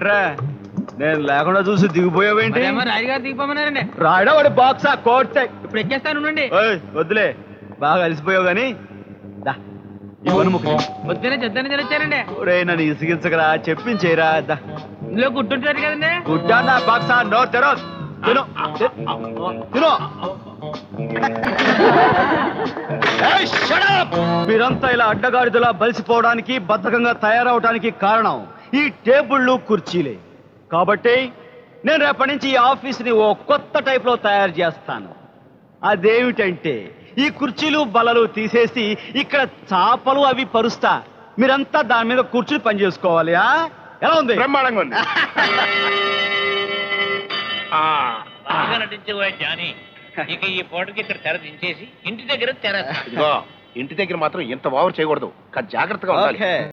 ఏంట్రా నేను లేకుండా చూసి దిగిపోయావేంటి? రాజుగారు దిగిపోమన్నారండి. రాయడా వాడి బాక్సా కోట్ ఇప్పుడు ఎక్కేస్తాను ఉండండి. వద్దులే బాగా అలసిపోయావు గాని పొద్దునే చెద్దని తినొచ్చారండి. నన్ను ఇసిగించకరా చెప్పించేరా ఇందులో గుడ్డుంటారు కదండి. గుడ్డా నా బాక్సా నో తెరో తిను తిను. మీరంతా ఇలా అడ్డగాడిదలా బలిసిపోవడానికి బద్ధకంగా తయారవడానికి కారణం ఈ టేబుళ్ళు కుర్చీలే. కాబట్టి నేను రేపటి నుంచి ఈ ఆఫీస్ని ఓ కొత్త టైప్ లో తయారు చేస్తాను. అదేమిటంటే ఈ కుర్చీలు బల్లలు తీసేసి ఇక్కడ చాపలు అవి పరుస్తా. మీరంతా దాని మీద కూర్చుని పని చేసుకోవాలి. ఎలా ఉంది? బ్రహ్మాండంగా ఉంది. బాగా నటించేవా జానీ. ఇక ఈ పూటకి ఇక్కడ తెర దించేసి ఇంటి దగ్గర తెర. ఇంటి దగ్గర మాత్రం ఇంత ఓవర్ చేయకూడదు. జాగ్రత్తగా ఉండాలి.